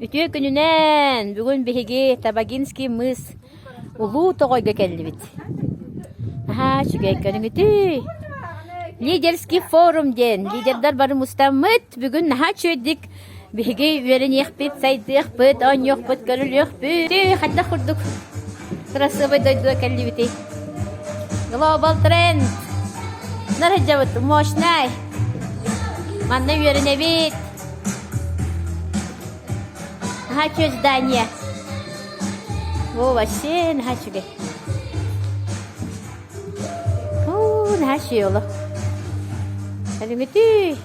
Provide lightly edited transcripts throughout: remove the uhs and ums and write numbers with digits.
Ütü gününen bugün bihigi Tabaginski mыс улуу тоҕойга келлибит. Aha, şügey körün ütü. Лидерский форум ден. Лидердар бары мустаммыт. Бүгүн наха чөйдик. Бихиги үерен яхпыт, сайдыахпыт, он яхпыт, көрүл яхпыт. Хатта хурдук. Красивый дойду келлибити. Global тренд. Нарыджавыт, мощный. Манна үерен эбит. Наха чөй здание. О, вообще, наха чүгей. О, наха чөй олу. Кәліметі.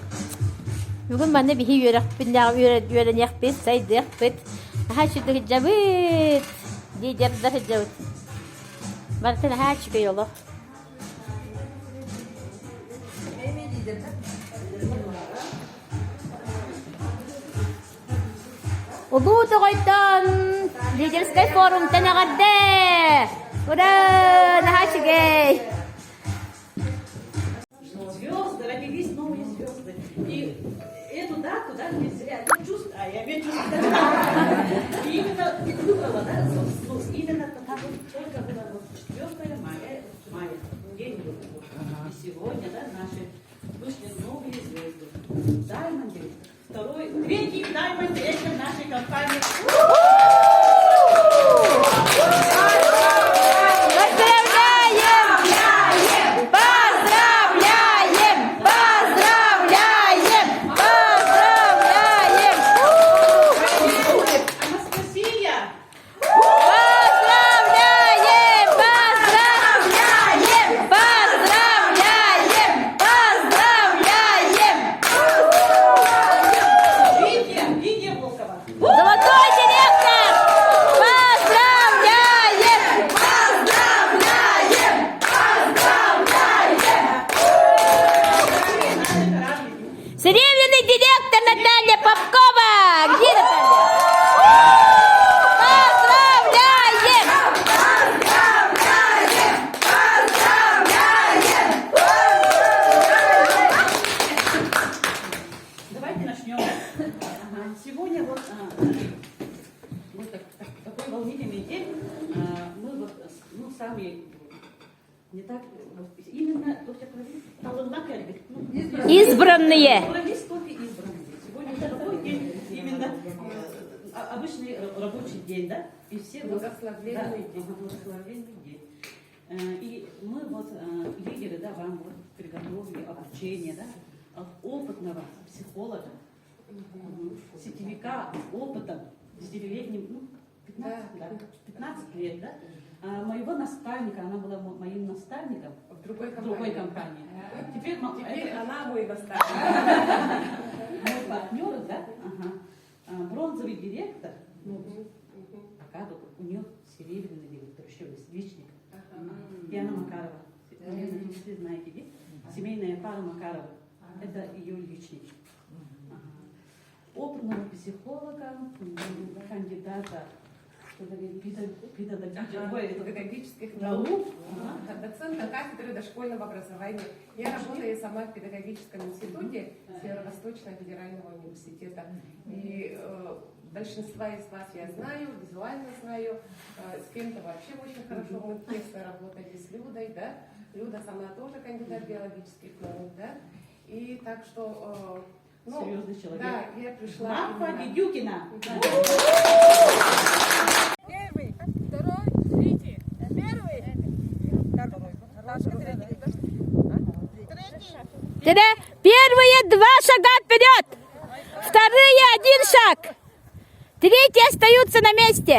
Бүгін маны бихи үйрен яқпет, сайды яқпет. Аха шүді хиджабыт. Лидердар хиджабыт. Бартын аха шүгей олу. Улуу тоғойттан лидерский форум тәнәғарда. Ура, аха шүгей. Родились новые звезды. И эту дату, да, не зря, чувствую, я ведь чувствую. И именно выбрала, да, именно потому, только было 4 мая, день выборов. И сегодня, да, наши вышли новые звезды. Даймонды, третий Даймонд это нашей компании. Серебряный директор Наталья Попкова! Где Наталья? Поздравляем! Давайте начнем. Сегодня вот такой волнительный день. Мы вот, сами не так, именно Избранные. Есть только избранные. Сегодня такой день, именно обычный рабочий день, да? И все благословенный день. И мы вот, лидеры, да, вам вот приготовили обучение, да, от опытного психолога, сетевика с опытом, с 9-летним, 15 лет, да? Моего наставника, она была моим наставником в другой компании. Теперь она мой наставник. Мой партнер, да? Бронзовый директор. Пока тут у нее серебряный директор, еще личник. Яна Макарова. Вы знаете, да? Семейная пара Макарова. Это ее личник. Опытного психолога, кандидата педагогических наук, доцента кафедры дошкольного образования. Я работаю сама в педагогическом институте Северо-Восточного федерального университета. И большинство из вас я знаю, визуально знаю, с кем-то вообще очень хорошо мы тесно работали с Людой, да? Люда сама тоже кандидат биологических наук, да? И так что... серьезный человек. Да, я пришла... Марфа Дедюкина. Первый, второй, третий. Первый. Первые 2 шага вперед. Вторые 1 шаг. Третьи остаются на месте.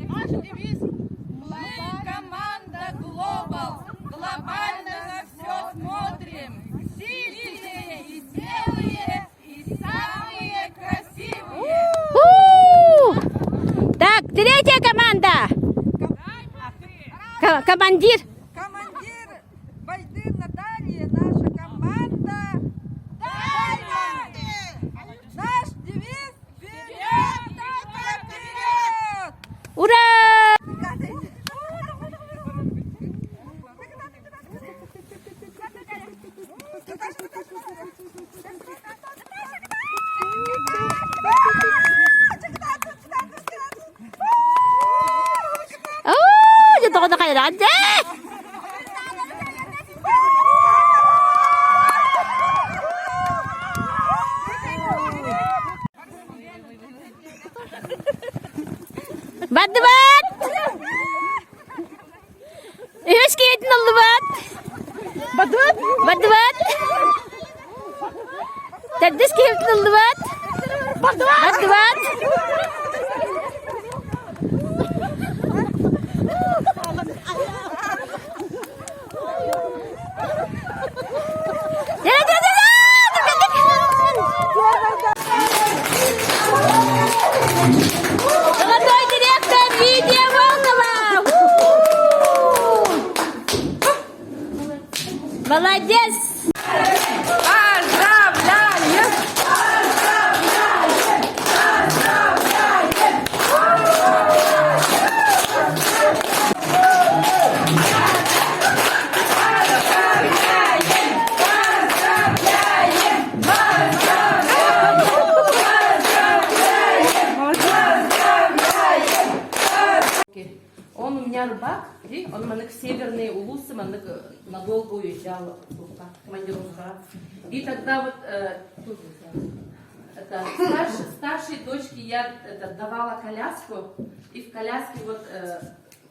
Наш девиз. Мы команда Global. Глобально на все смотрим. Сильные и смелые, и самые красивые. Так, третья команда. Командир. Командир Байдыр Наталья, наша команда. Даймонд! Наш девиз вперед, только вперед! Ура! Анде! Бадбат! Өз кейтін ұлы бат! Бадбат? Бадбат! Тәддіс кейтін ұлы бат! Бадбат! Золотой директор Лидия Волкова! Молодец! Он у меня рыбак, и он манек северные улусы, манек надолго уезжал в командировка. И тогда вот тут, это, старшей дочке я давала коляску, и в коляске вот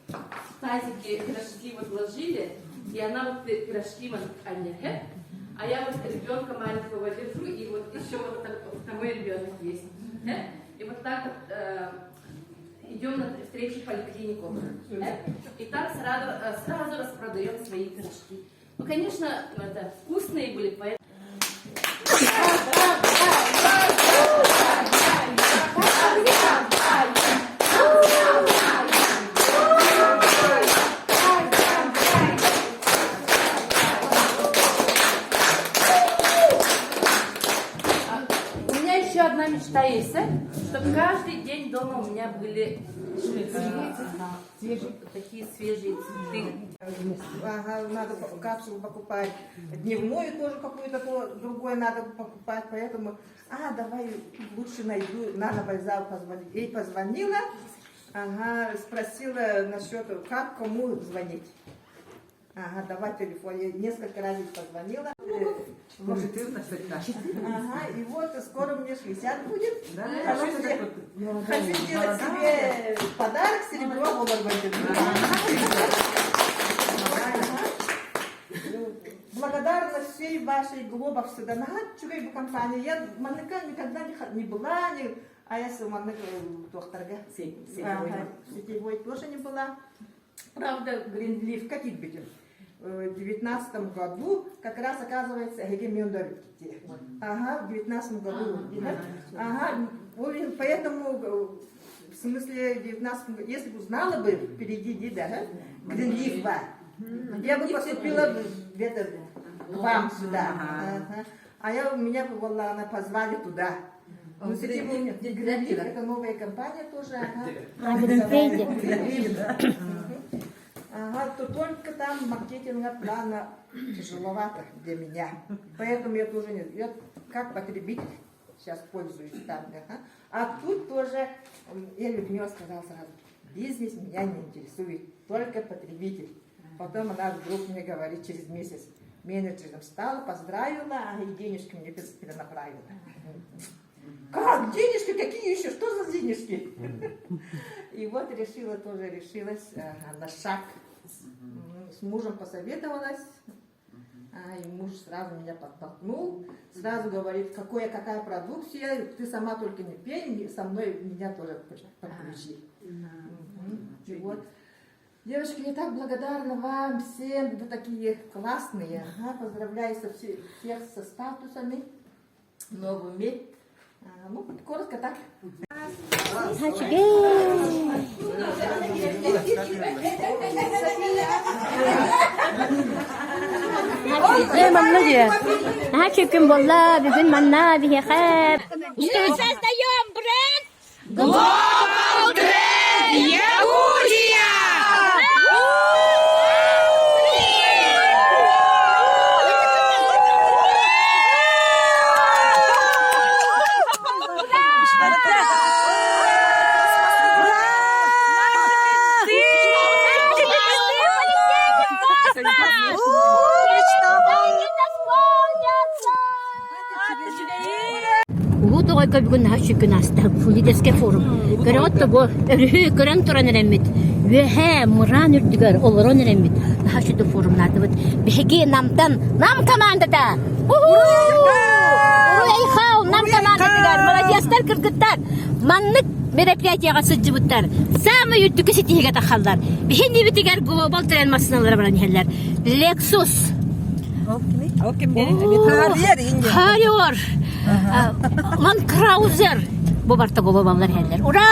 в тазике пирожки вот ложили, и она вот пирожки а я вот ребенка маленького держу, и вот еще вот второй ребенок есть. И вот так вот идем на встречу в поликлинику. И так сразу распродаем свои пирожки. Ну, конечно, это вкусные были, поэтому... У меня еще одна мечта есть, чтобы каждый день дома у меня были такие свежие цветы. Ага, надо капсулу покупать. Дневную тоже какую-то другой надо покупать. Поэтому, давай лучше найду. Надо вокзал позвонить. Ей позвонила, спросила насчет, как кому звонить. Давай телефон. Я несколько раз ей позвонила. Может, 14 наш. И вот скоро мне 60 будет. Да, Хочу сделать себе подарок, серебро Волгоградское. Благодарна всей вашей глобовской донатчивой компании. Я манека никогда не была, а я сама докторга. Сетевой тоже не была. Правда, Гринлиф, как их беден? В 19 году как раз оказывается Гегемендор. В 19 году. Поэтому, в смысле, в 19 году, если бы знала бы впереди Гринлиф, я бы поступила к вам сюда. Меня она позвали туда. Ну, Гринлиф, это новая компания тоже. То только там маркетинга плана тяжеловато для меня. Поэтому я тоже я как потребитель сейчас пользуюсь там. А тут тоже, я Людмила сказала сразу, бизнес меня не интересует, только потребитель. Потом она вдруг мне говорит через месяц, менеджером стала, поздравила, и денежки мне перенаправила. Как? Денежки? Какие еще? Что за денежки? И вот решилась на шаг. С мужем посоветовалась, и муж сразу меня подтолкнул, сразу говорит, какая продукция, ты сама только не пей, со мной меня тоже подключи. И вот, девочки, я так благодарна вам всем, вы такие классные, поздравляю всех со статусами, новый мед. Ну, коротко так. Чүкім болла, бүгін манна біге қап. Создаем бренд Global Trend Якутия! Улуу тогойка бүгүн наха шүкүн аста лидерский форум. Көрөт бу көрөн туран эремит. Вэхэ муран үрдүгөр олорон эремит. Наха шүдө форумнарды бит. Беги намтан нам командада. Уруяйхау нам командадагар молодецтер кыргыттар. Маннык мероприятияга сыджыбыттар. Самый үттүкө сетиге тахалдар. Бехинди битигер глобал трен машиналары баран хеллер. Lexus. Харьер. Ланд Краузер. Бу барта глобаллар хеллер. Ура!